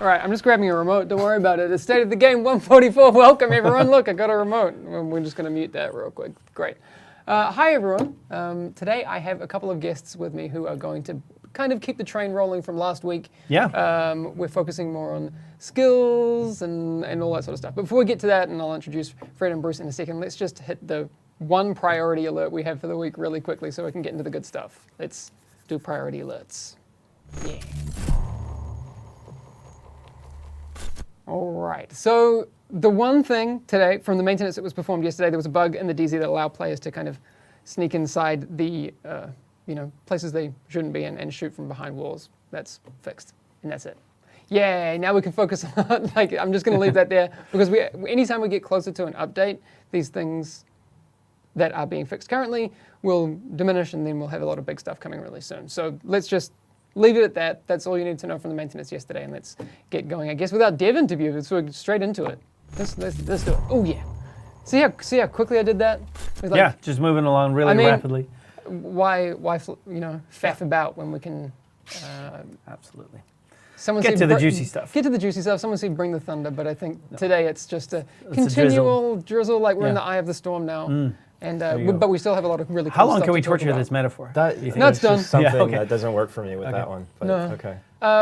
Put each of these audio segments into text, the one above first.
All right, I'm just grabbing a remote. Don't worry about it. The state of the game 144. Welcome, everyone. Look, I got a remote. We're just going to mute that real quick. Great. Hi, everyone. Today I have a couple of guests with me who are going to kind of keep the train rolling from last week. Yeah. We're focusing more on skills and all that sort of stuff. But before we get to that, and I'll introduce Fred and Bruce in a second, let's just hit the one priority alert we have for the week really quickly so we can get into the good stuff. Let's do priority alerts. Yeah. All right, so the one thing today from the maintenance that was performed yesterday, there was a bug in the DZ that allowed players to kind of sneak inside the places they shouldn't be in and shoot from behind walls. That's fixed, and that's it. Yay, now we can focus on, I'm just gonna leave that there because anytime we get closer to an update, these things that are being fixed currently will diminish and then we'll have a lot of big stuff coming really soon. So let's just leave it at that. That's all you need to know from the maintenance yesterday, and let's get going. I guess without dev interview, let's go straight into it. Let's do it. Oh yeah. See how quickly I did that? Yeah, just moving along really rapidly. Why faff about when we can? Absolutely. Someone get to the juicy stuff. Get to the juicy stuff. Someone said bring the thunder, but I think today it's just a continual drizzle. Like we're in the eye of the storm now. And but we still have a lot of really cool How long stuff can we to talk torture about. this metaphor? No, it's done. Something that doesn't work for me with that one. But No. Okay.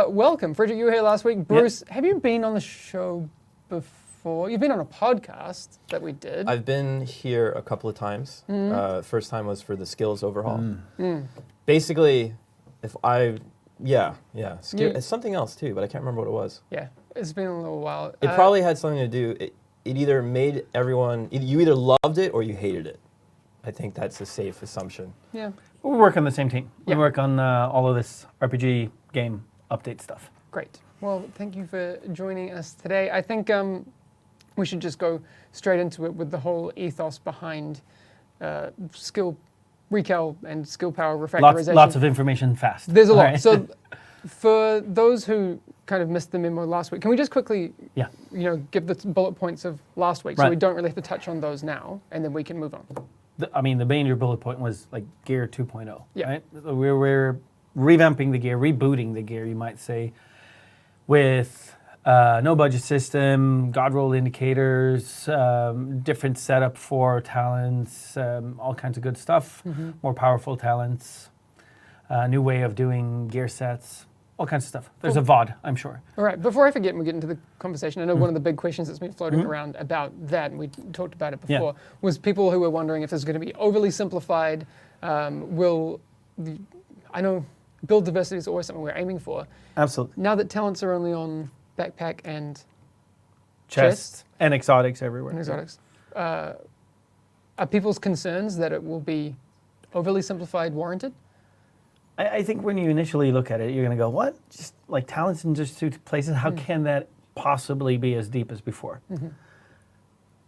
Welcome, Frederick. You were here last week. Bruce, have you been on the show before? You've been on a podcast that we did. I've been here a couple of times. First time was for the skills overhaul. Basically, it's something else too, but I can't remember what it was. Yeah, it's been a little while. It probably had something to do. It either made everyone. You either loved it or you hated it. I think that's a safe assumption. Yeah. We work on the same team. Yeah. We work on all of this RPG game update stuff. Great. Well, thank you for joining us today. I think we should just go straight into it with the whole ethos behind skill recal and skill power refactorization. Lots of information fast. There's a lot. Right. So for those who kind of missed the memo last week, can we just quickly give the bullet points of last week so we don't really have to touch on those now, and then we can move on. The major bullet point was like gear 2.0. Yeah. Right? We're revamping the gear, rebooting the gear, you might say, with no budget system, god roll indicators, different setup for talents, all kinds of good stuff, more powerful talents, new way of doing gear sets, all kinds of stuff. There's a VOD, I'm sure. All right, before I forget and we get into the conversation, I know one of the big questions that's been floating around about that, and we talked about it before, was people who were wondering if this is going to be overly simplified. I know build diversity is always something we're aiming for. Absolutely. Now that talents are only on backpack and chest and exotics everywhere. And exotics. Are people's concerns that it will be overly simplified warranted? I think when you initially look at it, you're going to go, what? Just like talents in just two places? How can that possibly be as deep as before?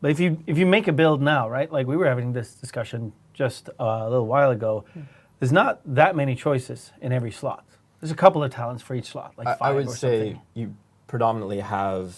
But if you make a build now, right? Like we were having this discussion just a little while ago. There's not that many choices in every slot. There's a couple of talents for each slot, like 5 I would or say something. you predominantly have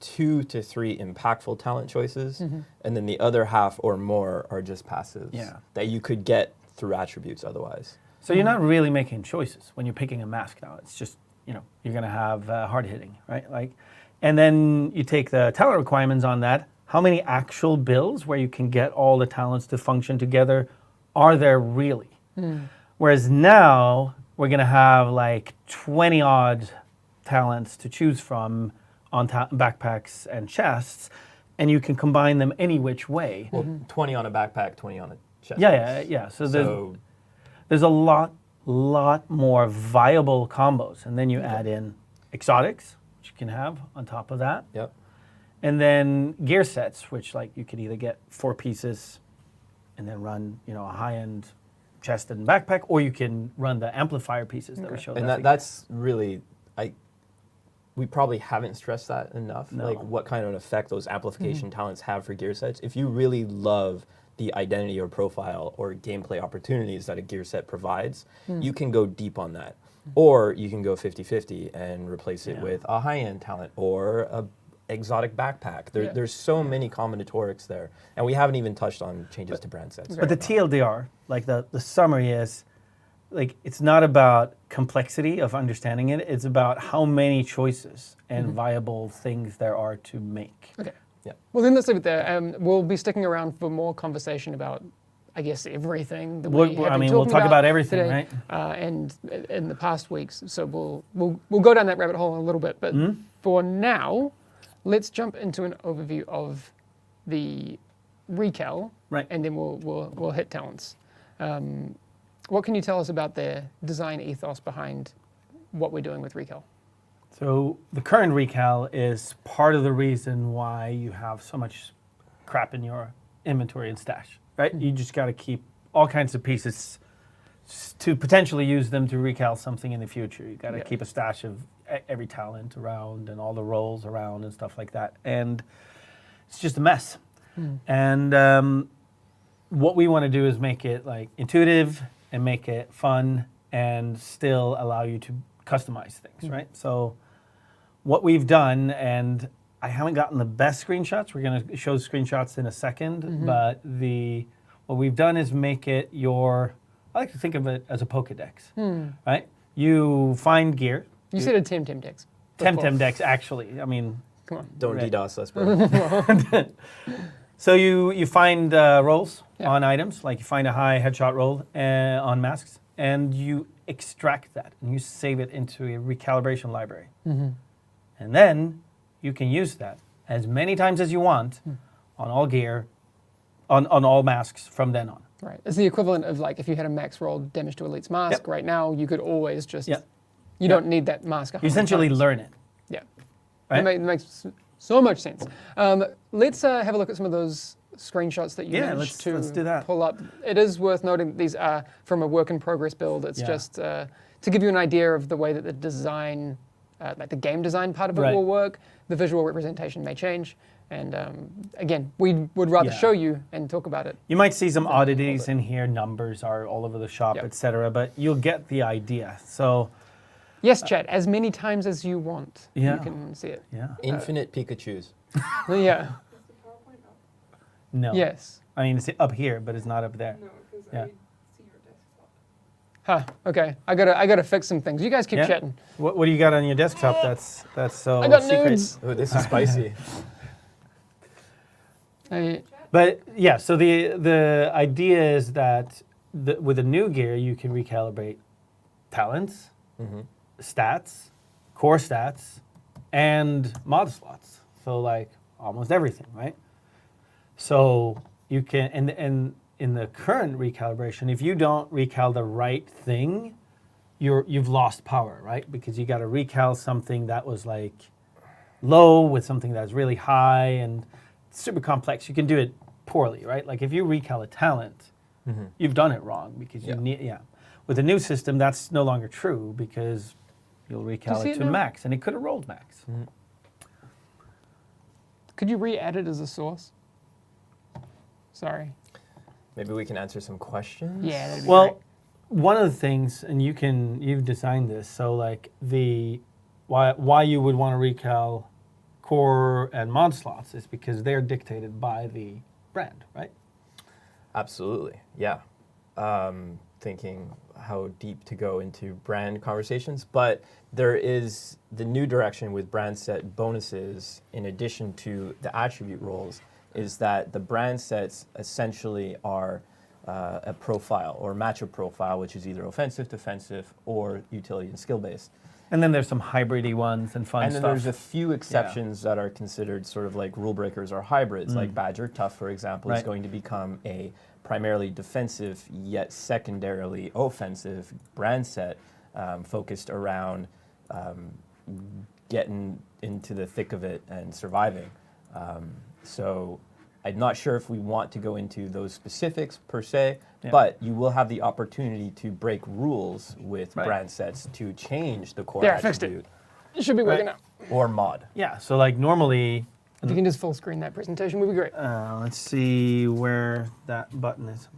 2 to 3 impactful talent choices, and then the other half or more are just passives that you could get through attributes otherwise. So you're not really making choices when you're picking a mask now. It's just, you're going to have hard hitting, right? And then you take the talent requirements on that. How many actual builds where you can get all the talents to function together are there really? Whereas now we're going to have like 20 odd talents to choose from on backpacks and chests, and you can combine them any which way. Well, 20 on a backpack, 20 on a chest. Yeah. So there's a lot more viable combos, and then you add in exotics, which you can have on top of that. Yep. And then gear sets, which like you could either get 4 pieces and then run, a high-end chest and backpack, or you can run the amplifier pieces that we showed. And that's really, we probably haven't stressed that enough. No. Like what kind of an effect those amplification talents have for gear sets. If you really love the identity or profile or gameplay opportunities that a gear set provides, you can go deep on that. Or you can go 50-50 and replace it with a high-end talent or a exotic backpack. There's so many combinatorics there. And we haven't even touched on changes to brand sets. But the TLDR, like the summary is, like it's not about complexity of understanding it. It's about how many choices and viable things there are to make. Okay. Yeah. Well, then let's leave it there. We'll be sticking around for more conversation about, I guess, everything that we have been we'll talking talk about everything, today, right? and in the past weeks. So we'll go down that rabbit hole in a little bit. But for now, let's jump into an overview of the recal, Right. and then we'll hit talents. What can you tell us about the design ethos behind what we're doing with recal? So the current recal is part of the reason why you have so much crap in your inventory and stash, right? You just got to keep all kinds of pieces to potentially use them to recal something in the future. You got to keep a stash of every talent around and all the roles around and stuff like that. And it's just a mess. And what we want to do is make it like intuitive and make it fun and still allow you to customize things, right? So what we've done, and I haven't gotten the best screenshots. We're going to show screenshots in a second, but what we've done is make it I like to think of it as a Pokedex, right? You find gear. You said a Temtem-Dex. Temtem-Dex, actually. I mean, Come on. Don't Right. DDoS us, bro. so you find rolls Yeah. on items, like you find a high headshot roll on masks, and you extract that and you save it into a recalibration library. And then you can use that as many times as you want on all gear, on all masks from then on. Right. It's the equivalent of like if you had a max roll damage to Elite's mask. Yep. Right now, you could always just. Yep. You don't need that mask. You essentially learn it. Yeah. Right? It makes so much sense. Let's have a look at some of those screenshots that you Yeah, managed to let's do that. pull up. It is worth noting that these are from a work in progress build. It's Yeah. just to give you an idea of the way that the design, like the game design part of it Right. will work. The visual representation may change. And again, we would rather Yeah. show you and talk about it. You might see some oddities in here. Numbers are all over the shop, Yep. etc. But you'll get the idea. So Yes, chat, as many times as you want, Yeah. you can see it. yeah, Infinite Pikachus. Yeah. no. Yes. I mean, it's up here, but it's not up there. No, because Yeah. I see your desktop. Huh. Okay. I gotta fix some things. You guys keep Yeah. chatting. What do you got on your desktop? That's so I got secret. nudes. Oh, this is spicy. But yeah, so the idea is that with the new gear, you can recalibrate talents, stats, core stats, and mod slots. So like almost everything, right? So you can, and in the current recalibration, if you don't recal the right thing, you've lost power, right? Because you got to recal something that was like low with something that's really high and super complex. You can do it poorly, right? Like if you recal a talent, you've done it wrong because you need, With the new system, that's no longer true because you'll recal see it it to now? max, and it could have rolled max. Could you re-add it as a source? Sorry. Maybe we can answer some questions. Yeah, that'd be Well, great. one of the things, and you've designed this, so like why you would want to recal core and mod slots is because they're dictated by the brand, right? Absolutely, yeah. Thinking how deep to go into brand conversations, but there is the new direction with brand set bonuses in addition to the attribute roles is that the brand sets essentially are a profile or matchup profile, which is either offensive, defensive, or utility and skill based. And then there's some hybridy ones and fun And then stuff. there's a few exceptions that are considered sort of like rule breakers or hybrids, like Badger Tough, for example, is Right. going to become a primarily defensive yet secondarily offensive brand set focused around getting into the thick of it and surviving. So I'm not sure if we want to go into those specifics per se, Yeah. but you will have the opportunity to break rules with Right. brand sets to change the core There, I fixed it. attribute It should be working out. or mod. Yeah, so like normally, If you can just full screen that presentation, would be great. let's see where that button is.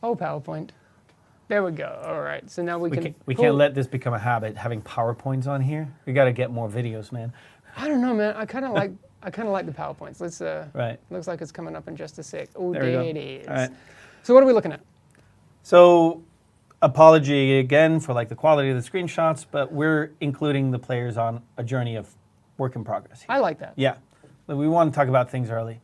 Oh, PowerPoint. There we go. All right. So now we can. We pull- can't let this become a habit, having PowerPoints on here. We got to get more videos, man. I don't know, man. I kind of like the PowerPoints. Let's. Right. Looks like it's coming up in just a sec. Oh, There we there go. it is. All right. So what are we looking at? So, apology again for like the quality of the screenshots, but we're including the players on a journey of work in progress here. I like that. Yeah, but we want to talk about things early.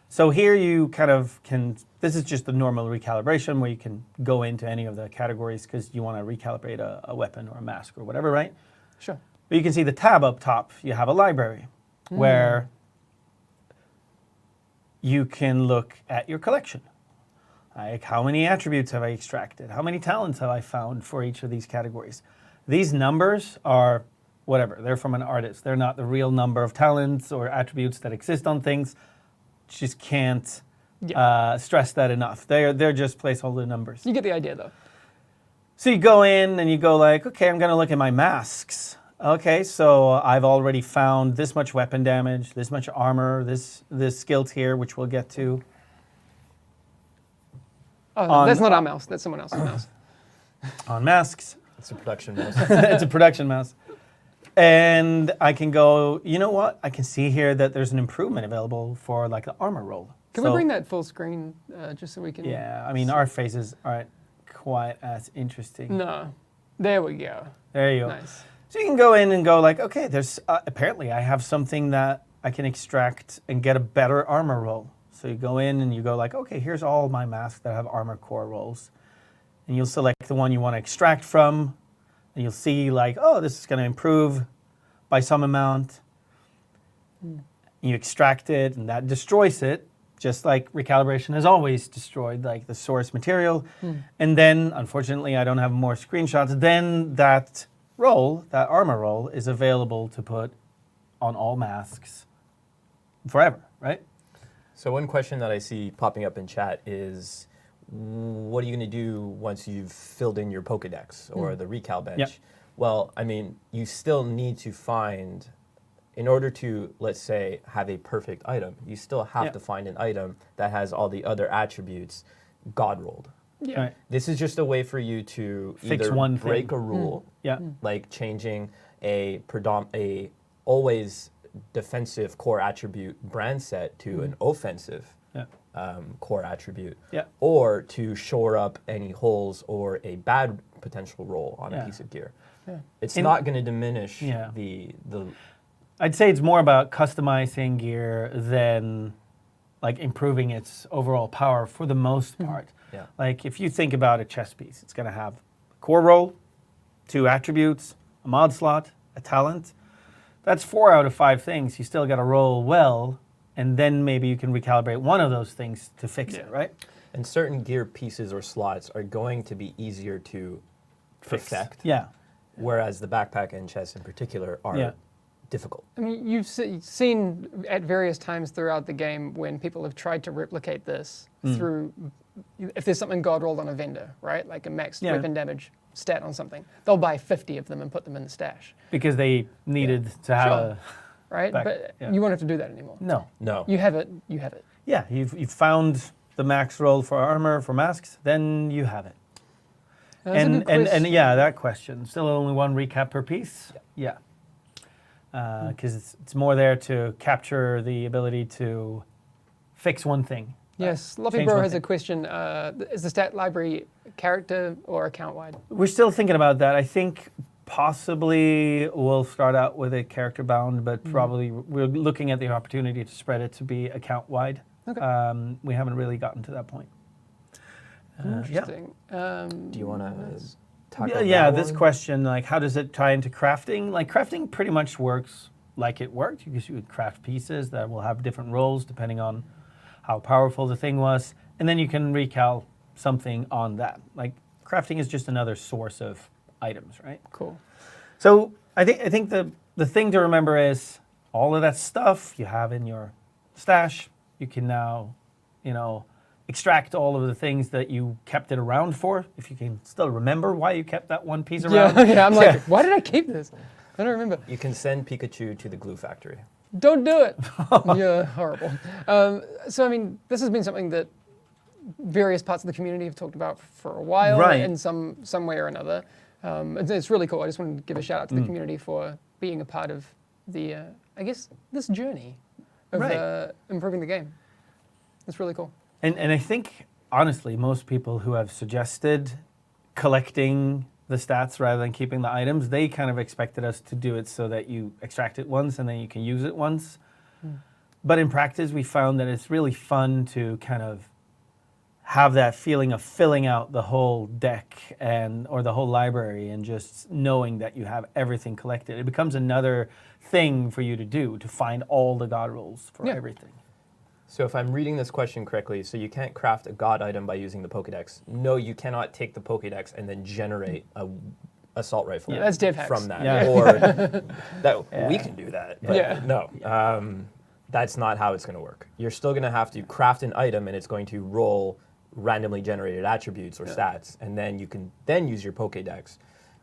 So here you kind of can, this is just the normal recalibration where you can go into any of the categories because you want to recalibrate a weapon or a mask or whatever, right? Sure. But you can see the tab up top, you have a library where you can look at your collection. Like how many attributes have I extracted? How many talents have I found for each of these categories? These numbers are whatever, they're from an artist. They're not the real number of talents or attributes that exist on things. Just can't stress that enough. They're just placeholder numbers. You get the idea, though. So you go in and you go like, okay, I'm going to look at my masks. Okay, so I've already found this much weapon damage, this much armor, this skill tier, which we'll get to. Oh, that's not our mouse. That's someone else's mouse. On masks. It's a production mouse. It's a production mouse. And I can go, you know what? I can see here that there's an improvement available for like the armor roll. Can we bring that full screen just so we can... Yeah, I mean, our faces aren't quite as interesting. No. There we go. There you go. Nice. So you can go in and go like, okay, there's apparently I have something that I can extract and get a better armor roll. So you go in and you go like, okay, here's all my masks that have armor core rolls. And you'll select the one you want to extract from. And you'll see like, oh, this is going to improve by some amount. You extract it and that destroys it, just like recalibration has always destroyed like the source material. And then, unfortunately, I don't have more screenshots. Then that roll, that armor roll, is available to put on all masks forever, right? So one question that I see popping up in chat is, what are you going to do once you've filled in your Pokedex or the recal bench? Yep. Well, I mean, you still need to find, in order to, let's say, have a perfect item, you still have to find an item that has all the other attributes God rolled. Yeah. Right. This is just a way for you to Fix either one break thing. a rule, Yeah. like changing a always defensive core attribute brand set to an offensive core attribute, or to shore up any holes or a bad potential roll on a piece of gear. Yeah. It's not going to diminish Yeah. the. I'd say it's more about customizing gear than like improving its overall power for the most part. Yeah. Like if you think about a chess piece, it's going to have a core roll, 2 attributes, a mod slot, a talent. That's 4 out of 5 things. You still got to roll well, and then maybe you can recalibrate one of those things to fix it, right? And certain gear pieces or slots are going to be easier to perfect. Yeah. Whereas the backpack and chest in particular are difficult. I mean, you've seen at various times throughout the game when people have tried to replicate this through, if there's something God rolled on a vendor, right? Like a max weapon damage stat on something. They'll buy 50 of them and put them in the stash. Because they needed to have a... Right? But you won't have to do that anymore. No. No. You have it, you have it. Yeah, you've found the max roll for armor, for masks, then you have it. That's a good And question. yeah, that question. Still only 1 recap per piece? Yeah. Because it's more there to capture the ability to fix one thing. Yes, Loppy Change Bro one has thing. a question. Is the stat library character or account-wide? We're still thinking about that. I think possibly we'll start out with a character bound, but probably we're looking at the opportunity to spread it to be account-wide. Okay. We haven't really gotten to that point. Interesting. Do you want to tackle Yeah, that this one? question, like how does it tie into crafting? Like crafting pretty much works like it worked, because you would craft pieces that will have different roles depending on how powerful the thing was, and then you can recal something on that. Like crafting is just another source of items, right? Cool. So I think the thing to remember is all of that stuff you have in your stash, you can now, extract all of the things that you kept it around for, if you can still remember why you kept that one piece around. Yeah, I'm like, why did I keep this? I don't remember. You can send Pikachu to the glue factory. Don't do it. Yeah, horrible. So, I mean, this has been something that various parts of the community have talked about for a while Right. in some way or another. It's really cool. I just wanted to give a shout out to the community for being a part of the, I guess, this journey of Right. improving the game. It's really cool. And I think honestly, most people who have suggested collecting the stats rather than keeping the items, they kind of expected us to do it so that you extract it once and then you can use it once. But in practice, we found that it's really fun to kind of have that feeling of filling out the whole deck or the whole library and just knowing that you have everything collected. It becomes another thing for you to do, to find all the god rolls for everything. So if I'm reading this question correctly, so you can't craft a god item by using the Pokédex. No, you cannot take the Pokédex and then generate a assault rifle that's dev hacks. from that. Yeah. Or that we can do that. But no. That's not how it's going to work. You're still going to have to craft an item and it's going to roll randomly generated attributes or stats, and then you can then use your Pokédex.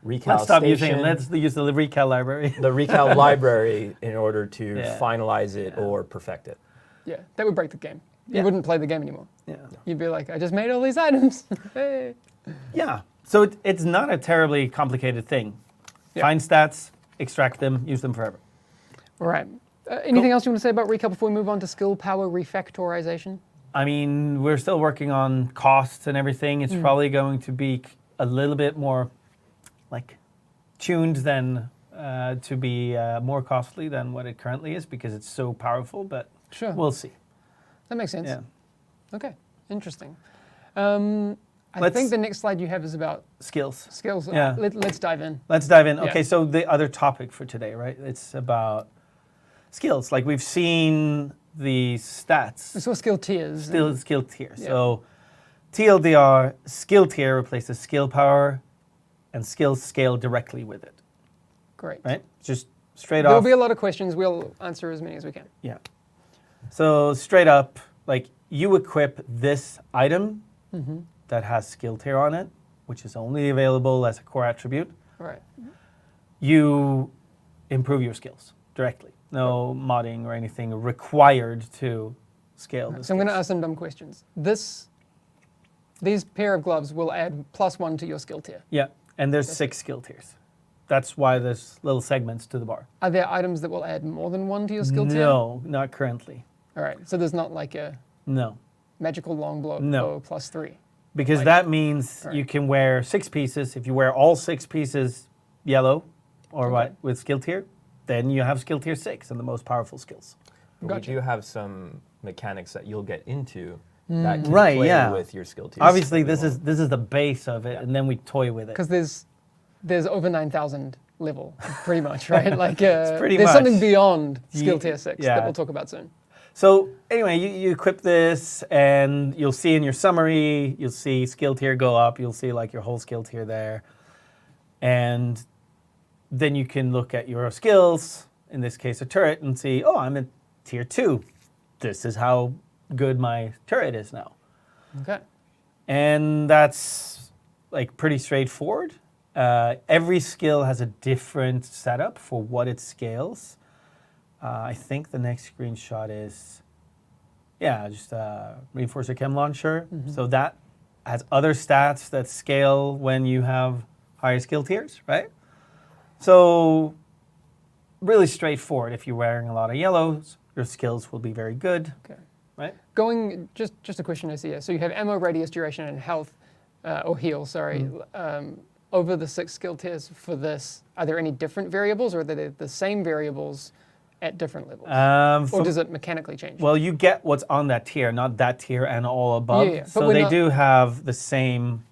Let's stop using it. Let's use the recal library. The recal library in order to Yeah. finalize it or perfect it. Yeah, that would break the game. You Yeah. wouldn't play the game anymore. Yeah. You'd be like, I just made all these items. Hey. Yeah. So it's not a terribly complicated thing. Yeah. Find stats, extract them, use them forever. All right. Anything else you want to say about Recal before we move on to skill power refactorization? I mean, we're still working on costs and everything. It's probably going to be a little bit more like tuned than to be more costly than what it currently is because it's so powerful, but Sure. we'll see. That makes sense. Yeah. Okay, interesting. I Let's- think the next slide you have is about Skills. skills. Yeah. Let's dive in. Let's dive in. Yeah. Okay, so the other topic for today, right? It's about skills. Like we've seen the stats. We saw skill tiers. Skill tier. Yeah. So TLDR, skill tier replaces skill power and skills scale directly with it, Great. right? Just straight There'll off. be a lot of questions. We'll answer as many as we can. Yeah. So straight up, like you equip this item that has skill tier on it, which is only available as a core attribute, All right. you improve your skills directly. No modding or anything required to scale the So I'm going to skills. ask some dumb questions. These pair of gloves will add +1 to your skill tier. Yeah, and there's 6 skill tiers. That's why there's little segments to the bar. Are there items that will add more than 1 to your skill tier? No, not currently. All right. So there's not like a No, magical longbow No. +3. because Like- that means Alright. you can wear 6 pieces. If you wear all 6 pieces yellow or Okay. what with skill tier, then you have skill tier 6 and the most powerful skills. But Gotcha. we do have some mechanics that you'll get into that can Right, play yeah. with your skill tiers. Obviously, that we want. this is the base of it, and then we toy with it. Because there's over 9,000 level, pretty much, right? Like pretty there's something much. beyond skill Ye- tier 6 yeah. that we'll talk about soon. So anyway, you equip this, and you'll see in your summary, you'll see skill tier go up. You'll see like your whole skill tier there, and then you can look at your skills. In this case, a turret, and see, oh, I'm at tier 2. This is how good my turret is now, Okay. and that's like pretty straightforward. Every skill has a different setup for what it scales. I think the next screenshot is, just a Reinforcer Chem Launcher. So that has other stats that scale when you have higher skill tiers, right? So really straightforward. If you're wearing a lot of yellows, your skills will be very good, Okay. right? Going just a question I see here. So you have ammo, radius, duration, and health, or heal. Sorry. Over the 6 skill tiers for this, are there any different variables, or are they the same variables at different levels? Or does it mechanically change? Well, you get what's on that tier, not that tier and all above. Yeah, but so we're they not- do have the same,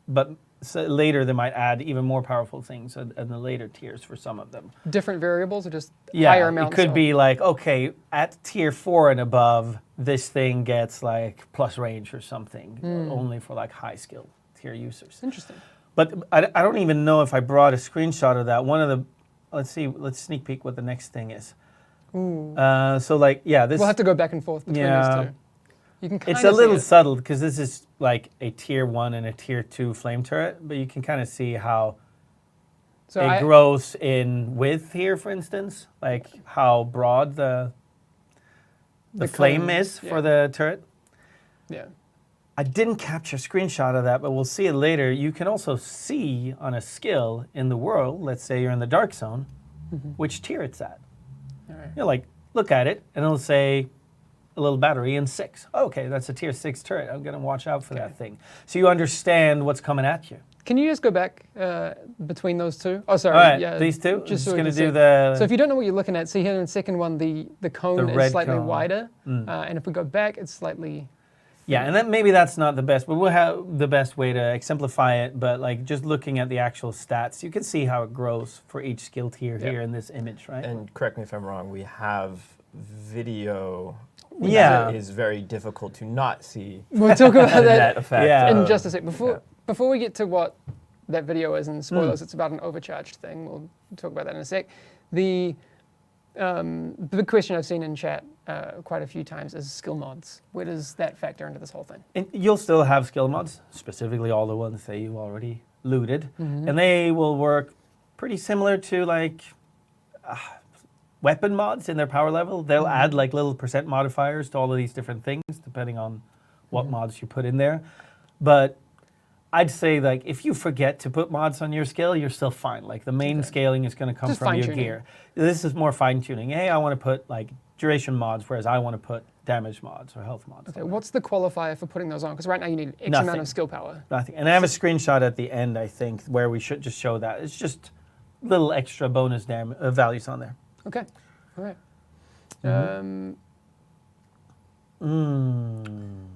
but later they might add even more powerful things in the later tiers for some of them. Different variables, or just Yeah, higher it amounts? could of- be like, okay, at tier 4 and above, this thing gets like plus range or something, only for like high skill tier users. Interesting. But I don't even know if I brought a screenshot of that. One of the, let's sneak peek what the next thing is. Ooh. So like, yeah, this. We'll have to go back and forth between Yeah. these two. You can kind It's of a little see it. subtle because this is like a tier 1 and a tier 2 flame turret, but you can kind of see how So it grows in width here, for instance, like how broad the flame cone, is yeah. for the turret. Yeah. I didn't capture a screenshot of that, but we'll see it later. You can also see on a skill in the world, let's say you're in the dark zone, which tier it's at. All right. You'll like look at it and it'll say a little battery in 6. Okay, that's a tier 6 turret. I'm going to watch out for that thing. So you understand what's coming at you. Can you just go back between those two? Oh, sorry. All right, yeah, these two? Just I'm so just we going to can do see. the... So if you don't know what you're looking at, see here in the second one, the cone red is slightly cone. wider. And if we go back, it's slightly... Yeah, and then maybe that's not the best, but we'll have the best way to exemplify it. But like just looking at the actual stats, you can see how it grows for each skill tier here in this image, right? And correct me if I'm wrong, we have video Yeah. that is very difficult to not see We'll talk about the that net effect. Yeah. in of- just a sec. Before we get to what that video is and spoilers, it's about an overcharged thing. We'll talk about that in a sec. The big question I've seen in chat quite a few times is skill mods. Where does that factor into this whole thing? And you'll still have skill mods, specifically all the ones that you already looted, and they will work pretty similar to like weapon mods in their power level. They'll add like little percent modifiers to all of these different things depending on what mods you put in there. But I'd say like if you forget to put mods on your skill, you're still fine. Like the main scaling is going to come Just from your fine-tuning. gear. This is more fine tuning. Hey, I want to put like duration mods, whereas I want to put damage mods or health mods. Okay, on there. what's the qualifier for putting those on? Because right now you need X Nothing. amount of skill power. Nothing. And I have a screenshot at the end, I think, where we should just show that. It's just little extra bonus values on there. Okay, all right.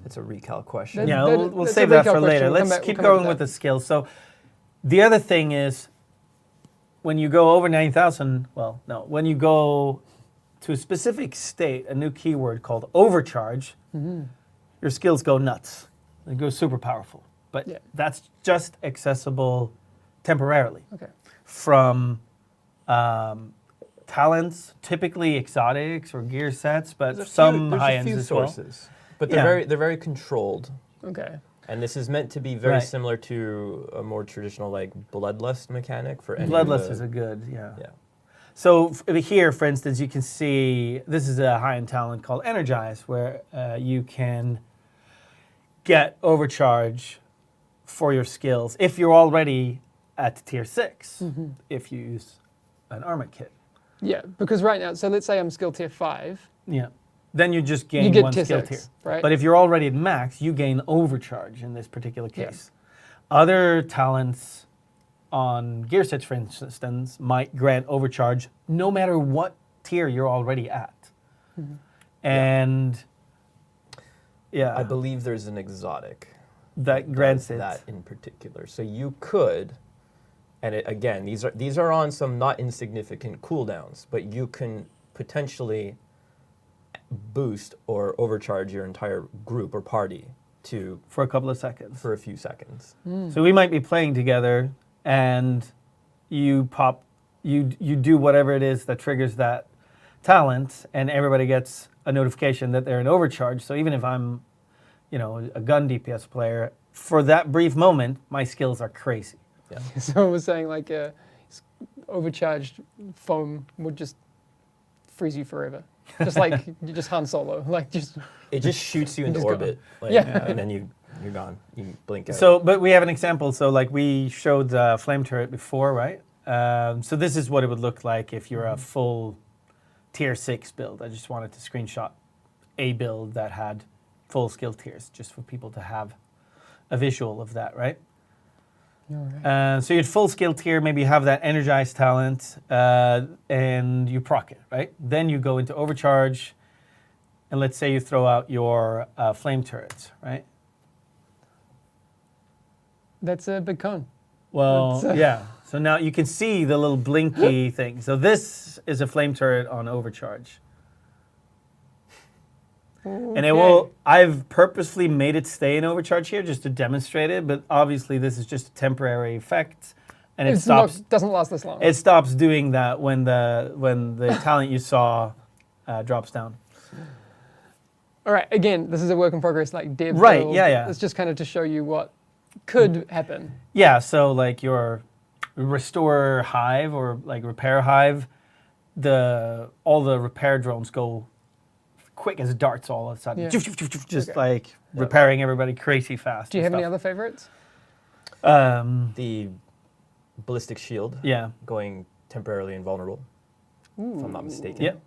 It's a recal question. Yeah, That- we'll that's save a that recap for later. question. We'll come Let's back- keep we'll come going back with to the skills. So the other thing is when you go over 9,000, well, no, when you go to a specific state, a new keyword called overcharge, your skills go nuts. They go super powerful. But Yeah. that's just accessible temporarily Okay. from talents, typically exotics or gear sets, but There's some there's high a ends few as well. sources, but they're Yeah. very controlled. Okay. And this is meant to be very Right. similar to a more traditional like bloodlust mechanic for any Bloodlust of is the, a good, yeah. yeah. So here, for instance, you can see this is a high-end talent called Energize, where you can get overcharge for your skills if you're already at tier 6, if you use an armor kit. Yeah, because right now, so let's say I'm skill tier 5. Yeah. Then you just gain get one tier skill 6, tier. right? But if you're already at max, you gain overcharge in this particular Yeah. case. Other talents on gear sets, for instance, might grant overcharge no matter what tier you're already at. And yeah, I believe there's an exotic that grants does it. that in particular. So you could, and again, these are on some not insignificant cooldowns, but you can potentially boost or overcharge your entire group or party to For a couple of seconds. for a few seconds. So we might be playing together, and you pop, you do whatever it is that triggers that talent, and everybody gets a notification that they're in overcharge. So even if I'm, a gun DPS player, for that brief moment, my skills are crazy. Yeah. So I was saying like overcharged foam would just freeze you forever. Just like you just Han Solo, like just It just shoots you into Just go. orbit, like, Yeah. and then you're gone. You blink out. So, but we have an example. So, like we showed the flame turret before, right? So this is what it would look like if you're a full tier 6 build. I just wanted to screenshot a build that had full skill tiers, just for people to have a visual of that, right? So you had full skill tier, maybe you have that energized talent, and you proc it, right? Then you go into overcharge, and let's say you throw out your flame turrets, right? that's a big cone. Well, That's, yeah. So now you can see the little blinky thing. So this is a flame turret on overcharge. And it will, I've purposely made it stay in overcharge here just to demonstrate it, but obviously this is just a temporary effect, and it Doesn't last this long. it stops doing that when the talent you saw drops down. All right, again, this is a work in progress, like dev Right, build. yeah. It's just kind of to show you what could happen. Yeah, so like your restore hive or like repair hive, all the repair drones go quick as darts all of a sudden. Yeah. Just Okay. like repairing everybody crazy fast. Do you and have any stuff. other favorites? the ballistic shield Yeah. going temporarily invulnerable, if I'm not mistaken. Yep.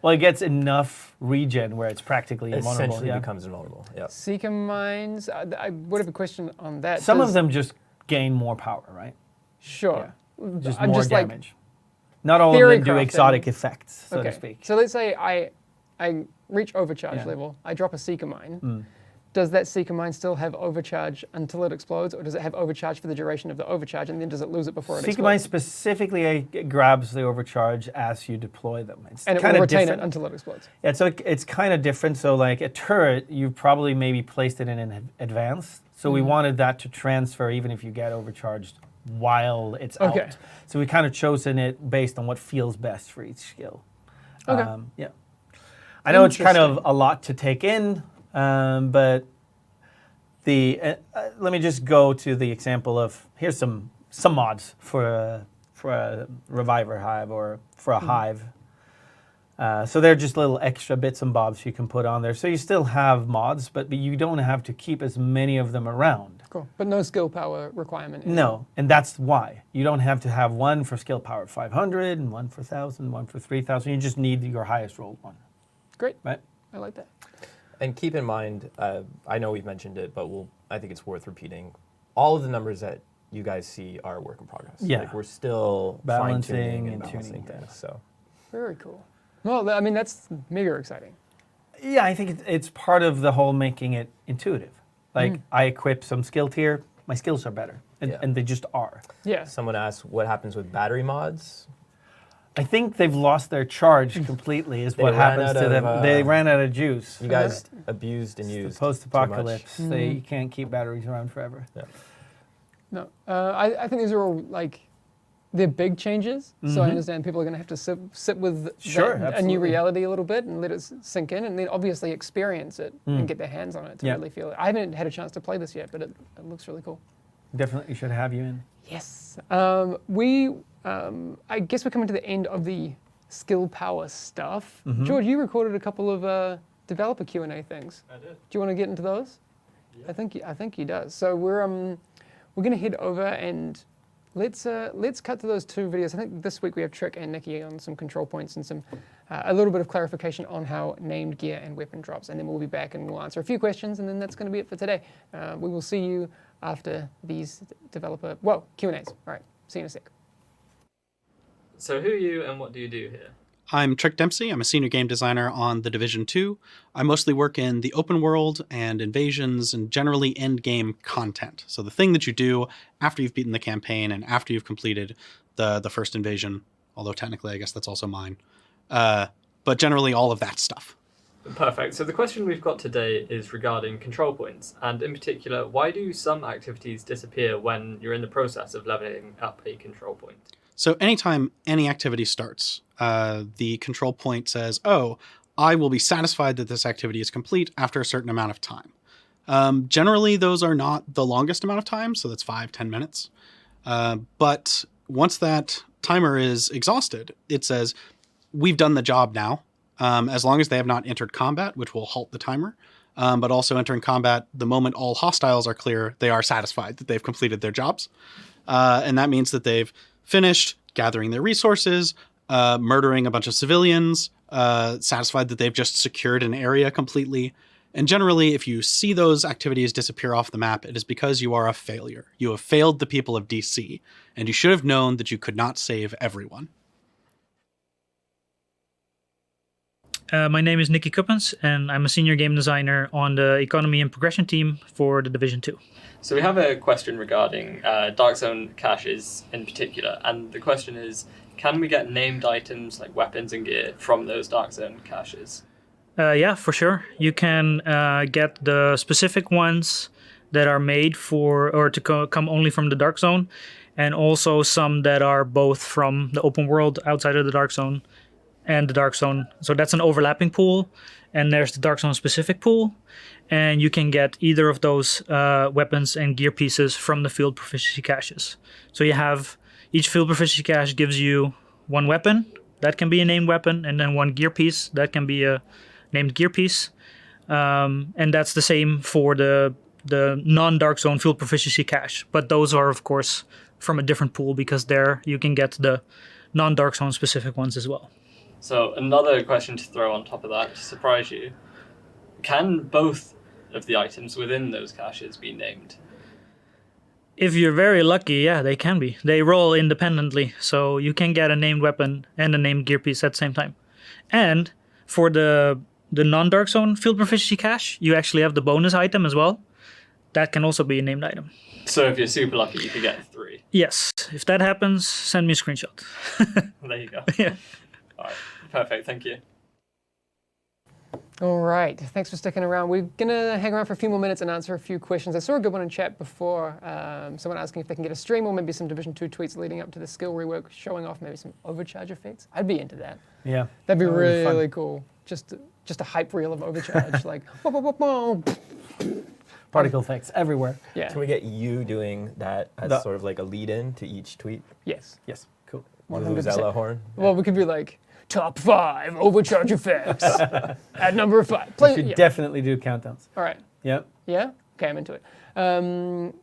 Well, it gets enough regen where it's practically invulnerable. Essentially Yeah. becomes invulnerable. Yeah. Seeker mines. I would have a question on that. Some of Does- them just gain more power, right? Sure. Just I'm more just like damage. Not all of theory them do crafting. exotic effects, so okay. to speak. So let's say I reach overcharge Yeah. level. I drop a seeker mine. Does that seeker mine still have overcharge until it explodes, or does it have overcharge for the duration of the overcharge, and then does it lose it before it Seeker Mine explodes? specifically grabs the overcharge as you deploy them. It's And it kind will of retain different. it until it explodes. Yeah, so it's kind of different. So like a turret, you've probably maybe placed it in an advanced. So we wanted that to transfer even if you get overcharged while it's Okay. out. So we kind of chosen it based on what feels best for each skill. Okay. Yeah. I know it's kind of Interesting. a lot to take in, but let me just go to the example of here's some mods for a reviver hive or for a hive. So they're just little extra bits and bobs you can put on there. So you still have mods, but you don't have to keep as many of them around. Cool. But no skill power requirement. No, and that's why. You don't have to have one for skill power 500 and one for 1,000, one for 3,000. You just need your highest rolled one, Great. right? I like that. And keep in mind, I know we've mentioned it, but I think it's worth repeating. All of the numbers that you guys see are work in progress. Yeah. Like we're still Balancing fine-tuning and balancing tuning things. things. So Very cool. Well, I mean, that's mega exciting. Yeah, I think it's part of the whole making it intuitive. Like I equip some skill tier, my skills are better, Yeah. and they just are. Yeah. someone asked what happens with battery mods. I think they've lost their charge completely is They what ran happens out to them. of, They ran out of juice. You guys abused and used too much. Post-apocalypse, you can't keep batteries around forever. Yeah. No, I think these are all like they're big changes. So I understand people are going to have to sit with Sure, a new absolutely. reality a little bit and let it sink in, and then obviously experience it and get their hands on it to Yeah. really feel it. I haven't had a chance to play this yet, but it looks really cool. Definitely should have you in. Yes. I guess we're coming to the end of the skill power stuff. George, you recorded a couple of developer Q&A things. I did. Do you want to get into those? Yeah. I think he does. So we're going to head over and let's cut to those two videos. I think this week we have Trick and Nikki on some control points and some a little bit of clarification on how named gear and weapon drops, and then we'll be back and we'll answer a few questions, and then that's going to be it for today. We will see you after these Q&As. All right, see you in a sec. So who are you and what do you do here? I'm Trick Dempsey. I'm a senior game designer on The Division 2. I mostly work in the open world and invasions and generally end game content. So the thing that you do after you've beaten the campaign and after you've completed the first invasion, although technically I guess that's also mine. But generally all of that stuff. Perfect. So the question we've got today is regarding control points, and in particular, why do some activities disappear when you're in the process of leveling up a control point? So anytime any activity starts, the control point says, oh, I will be satisfied that this activity is complete after a certain amount of time. Generally, those are not the longest amount of time, so that's 5-10 minutes. But once that timer is exhausted, it says, we've done the job now, as long as they have not entered combat, which will halt the timer. But also entering combat, the moment all hostiles are clear, they are satisfied that they've completed their jobs. And that means that they've finished gathering their resources, murdering a bunch of civilians, satisfied that they've just secured an area completely. And generally, if you see those activities disappear off the map, it is because you are a failure. You have failed the people of DC, and you should have known that you could not save everyone. My name is Nicky Kuppens, and I'm a senior game designer on the economy and progression team for the Division 2. So we have a question regarding Dark Zone caches in particular, and the question is, can we get named items like weapons and gear from those Dark Zone caches? Yeah, for sure. You can get the specific ones that are made for or to come only from the Dark Zone, and also some that are both from the open world outside of the Dark Zone and the Dark Zone. So that's an overlapping pool, and there's the Dark Zone specific pool, and you can get either of those weapons and gear pieces from the field proficiency caches. So you have each field proficiency cache gives you one weapon that can be a named weapon, and then one gear piece that can be a named gear piece, and that's the same for the non-Dark Zone field proficiency cache. But those are of course from a different pool because there you can get the non-Dark Zone specific ones as well. So another question to throw on top of that to surprise you: can both of the items within those caches be named? If you're very lucky, yeah, they can be. They roll independently, so you can get a named weapon and a named gear piece at the same time. And for the non-Dark Zone field proficiency cache, you actually have the bonus item as well. That can also be a named item. So if you're super lucky, you could get 3. Yes, if that happens, send me a screenshot. There you go. Yeah. All right, perfect. Thank you. All right, thanks for sticking around. We're gonna hang around for a few more minutes and answer a few questions. I saw a good one in chat before, someone asking if they can get a stream or maybe some Division 2 tweets leading up to the skill rework, showing off maybe some overcharge effects. I'd be into that. Yeah. That'd be That would be fun. really cool. Just a hype reel of overcharge, like, whoa, whoa, whoa, whoa. Particle effects everywhere. Yeah. Can we get you doing that as The- sort of like a lead-in to each tweet? Yes. Yes. Cool. One 100%. Vuvuzela horn? Well, we could be like, top 5 overcharge effects at number 5. We Play, should yeah. definitely do countdowns. All right. Yeah. Yeah? Okay, I'm into it.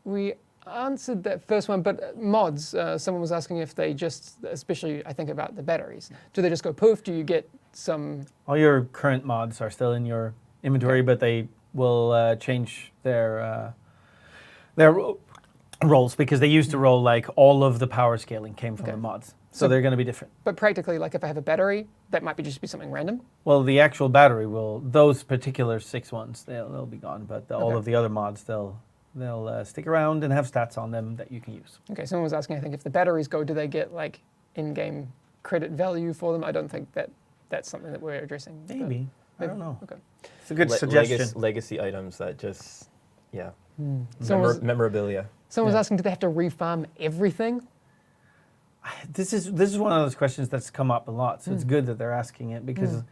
We answered that first one, but mods, someone was asking if they just, especially I think about the batteries, do they just go poof? Do you get some... All your current mods are still in your inventory, but they will change their roles because they used to roll like all of the power scaling came from Okay. the mods. So- So they're going to be different. But practically, like if I have a battery, that might just be something random. Well, the actual battery will, those particular 6 ones, they'll be gone, but all Okay. of the other mods, they'll stick around and have stats on them that you can use. Okay, someone was asking, I think, if the batteries go, do they get like in-game credit value for them? I don't think that's something that we're addressing. but Maybe. I maybe. don't know. Okay. It's a good suggestion. Legacy items that just, yeah. Someone was, Memorabilia. someone was Yeah. asking, do they have to refarm everything? This is one of those questions that's come up a lot, so it's good that they're asking it because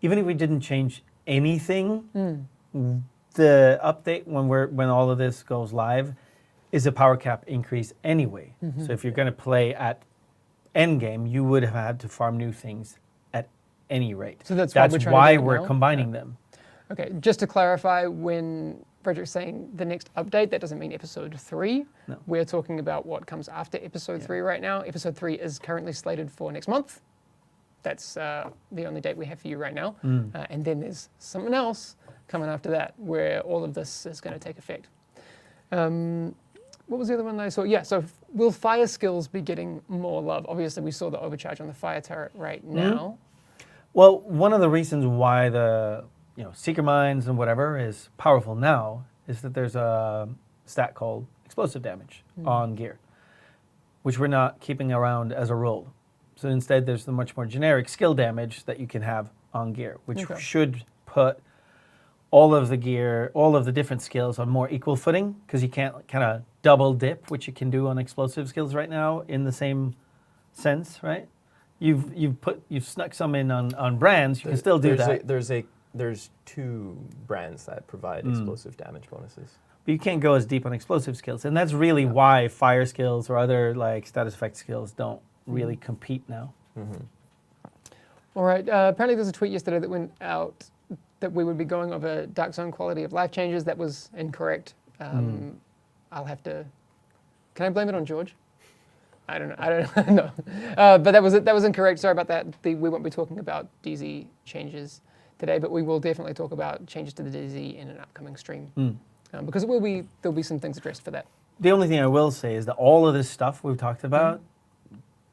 even if we didn't change anything, the update when all of this goes live is a power cap increase anyway. So if you're going to play at endgame, you would have had to farm new things at any rate. So that's why we're trying to do it we're now? combining them. Okay, just to clarify, when Frederick's saying the next update, that doesn't mean episode 3. No. We're talking about what comes after episode 3 right now. Episode 3 is currently slated for next month. That's the only date we have for you right now. And then there's something else coming after that where all of this is going to take effect. What was the other one that I saw? Yeah, so will fire skills be getting more love? Obviously, we saw the overcharge on the fire turret right now. Well, one of the reasons why the Seeker Mines and whatever is powerful now is that there's a stat called explosive damage on gear, which we're not keeping around as a rule. So instead, there's the much more generic skill damage that you can have on gear, which Okay. should put all of the gear, all of the different skills on more equal footing because you can't kind of double dip, which you can do on explosive skills right now in the same sense, right? You've snuck some in on brands. You can still do that. There's 2 brands that provide explosive damage bonuses. But you can't go as deep on explosive skills. And that's really why fire skills or other like status effect skills don't really compete now. All right. Apparently, there's a tweet yesterday that went out that we would be going over Dark Zone quality of life changes. That was incorrect. I'll have to. Can I blame it on George? I don't know. No. But that was incorrect. Sorry about that. We won't be talking about DZ changes today, but we will definitely talk about changes to the DZ in an upcoming stream because there'll be some things addressed for that. The only thing I will say is that all of this stuff we've talked about,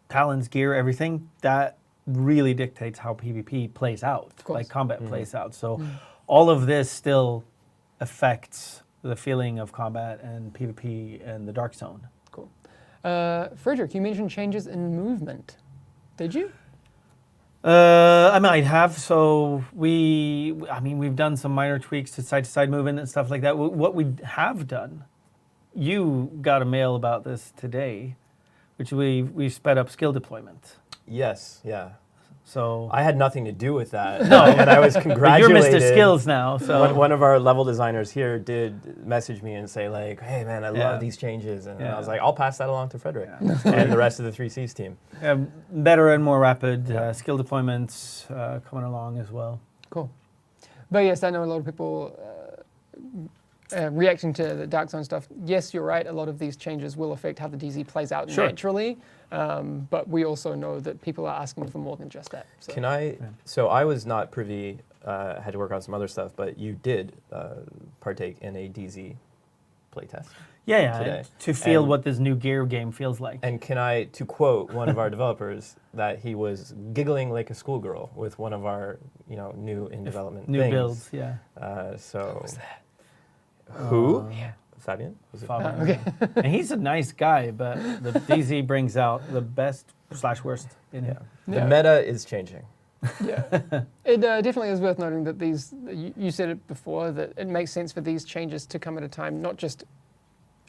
talons, gear, everything, that really dictates how PvP plays out, course. like combat plays out. So all of this still affects the feeling of combat and PvP and the Dark Zone. Cool. Frederick, you mentioned changes in movement. Did you? I might have. So we've done some minor tweaks to side movement and stuff like that. What we have done, you got a mail about this today, which we sped up skill deployment. Yes, yeah. So I had nothing to do with that. And I was but congratulated. you're Mr. Skills now. So One of our level designers here did message me and say like, hey man, I love these changes. And I was like, I'll pass that along to Frederick and the rest of the 3Cs team. better and more rapid skill deployments coming along as well. Cool. But yes, I know a lot of people reacting to the Dark Zone stuff, yes, you're right. A lot of these changes will affect how the DZ plays out Sure. naturally. But we also know that people are asking for more than just that. So. Can I? So I was not privy. Had to work on some other stuff, but you did partake in a DZ playtest. Yeah, Today. to feel And- what this new Gear game feels like. And can I, to quote one of our developers, that he was giggling like a schoolgirl with one of our, new in development New things. builds, yeah. So. Who? Yeah. Fabian? Was it? Fabian, okay. yeah. And he's a nice guy, but the DZ brings out the best/worst in him. The Yeah. meta is changing. Yeah, it definitely is worth noting that these, you said it before, that it makes sense for these changes to come at a time, not just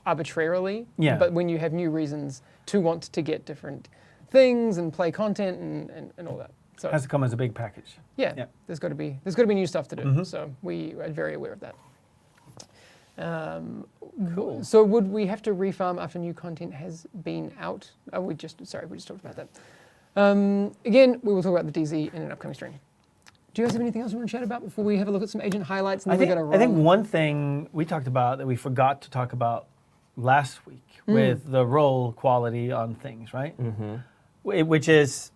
arbitrarily, Yeah. but when you have new reasons to want to get different things and play content and all that. So Has to come as a big package. yeah, yeah. there's got to be new stuff to do. Mhm. So we are very aware of that. Cool. So would we have to refarm after new content has been out? Oh, we just talked about that. Again, we will talk about the DZ in an upcoming stream. Do you guys have anything else you want to chat about before we have a look at some agent highlights? And I then think, we're going to I think one thing we talked about that we forgot to talk about last week with the roll quality on things, right? Mm-hmm. Which is,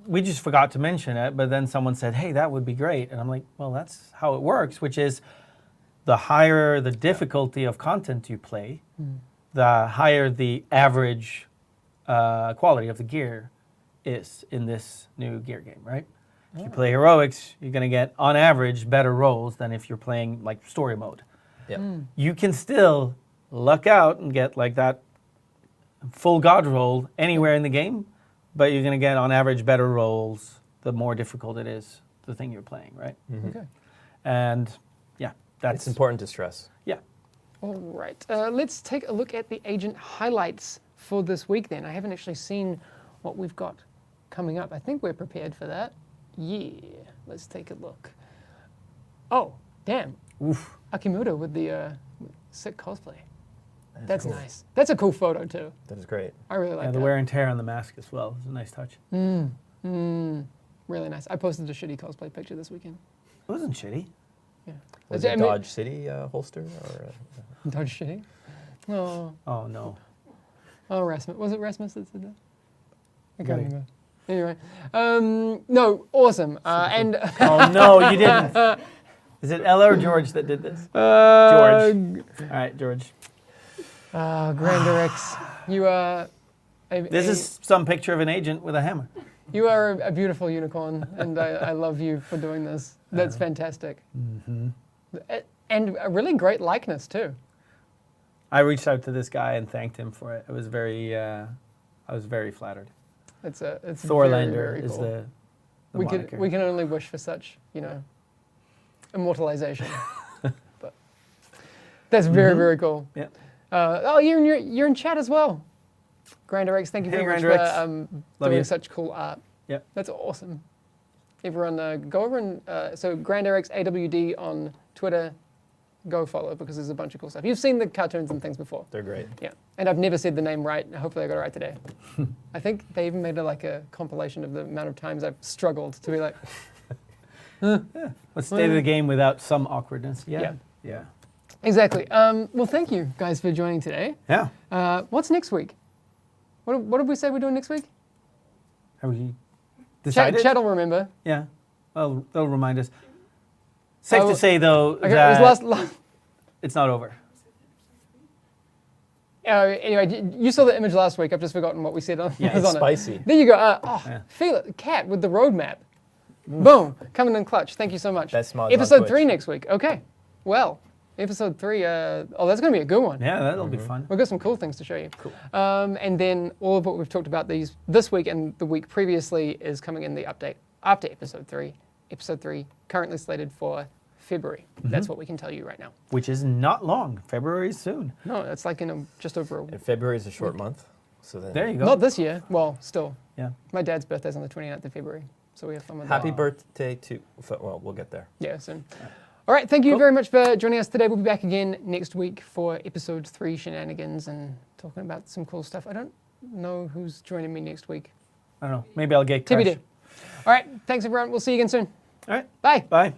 we just forgot to mention it, but then someone said, hey, that would be great. And I'm like, well, that's how it works, which is the higher the difficulty of content you play, the higher the average quality of the gear is in this new gear game, right? If you play heroics, you're going to get, on average, better rolls than if you're playing like story mode. Yeah. You can still luck out and get like that full god roll anywhere in the game, but you're going to get on average better rolls the more difficult it is, the thing you're playing, right? Okay. And yeah, that's It's important to stress. Yeah. All right. Let's take a look at the agent highlights for this week then. I haven't actually seen what we've got coming up. I think we're prepared for that. Yeah. Let's take a look. Oh, damn. Oof. Akimoto with the sick cosplay. That's cool. nice. That's a cool photo too. That is great. I really like Yeah, the that. wear and tear on the mask as well is a nice touch. Really nice. I posted a shitty cosplay picture this weekend. It wasn't shitty. Yeah. Was I it mean- Dodge City holster? Or, Dodge shitty. Oh, Oh, no. Rasmus. Was it Rasmus that said that? I can't Maybe. remember. Anyway, no, awesome. And Oh, no, you didn't. Is it Ella or George that did this? George. All right, George. Grander X, you are. This is some picture of an agent with a hammer. You are a beautiful unicorn, and I love you for doing this. That's fantastic. And a really great likeness too. I reached out to this guy and thanked him for it. It was very, I was very flattered. It's Thorlander very, very is cool. the we moniker. can only wish for such, immortalization. But that's very, very cool. Yeah. You're in chat as well. Grander X, thank you Hey, very much Grander for X. Love doing you. such cool art. Yep. That's awesome. Everyone, go over and so Grander X AWD on Twitter. Go follow because there's a bunch of cool stuff. You've seen the cartoons and things before. they're great. Yeah, and I've never said the name right. Hopefully I got it right today. I think they even made a compilation of the amount of times I've struggled to be like, Let's stay to the game without some awkwardness. Yeah. Yeah. exactly. Well, thank you guys for joining today. Yeah. What's next week? What did we say we're doing next week? Have we decided? Chat will remember. Yeah. Well, they'll remind us. Safe Oh, to say, though, Okay, that it was last. it's not over. Anyway, you saw the image last week. I've just forgotten what we said on, Yeah, was It's on it. spicy. There you go. Yeah. Feel it. Cat with the roadmap. Boom. Coming in clutch. Thank you so much. Best mods on Episode Twitch. 3 next week. Okay. Well, episode 3. That's going to be a good one. Yeah, that'll be fun. We've got some cool things to show you. Cool. And then all of what we've talked about this week and the week previously is coming in the update after episode 3. Episode 3 currently slated for February. That's what we can tell you right now. Which is not long. February is soon. No, it's like in just over a And February is a short month. So then There you go. Not this year. Well, still. Yeah. My dad's birthday's on the 29th of February, so we have fun with happy that. birthday to, well, we'll get there. Yeah, soon. All right, thank you very much for joining us today. We'll be back again next week for episode 3 shenanigans and talking about some cool stuff. I don't know who's joining me next week. I don't know. Maybe I'll get Crash. TBD. All right, thanks everyone. We'll see you again soon. All right. Bye. Bye.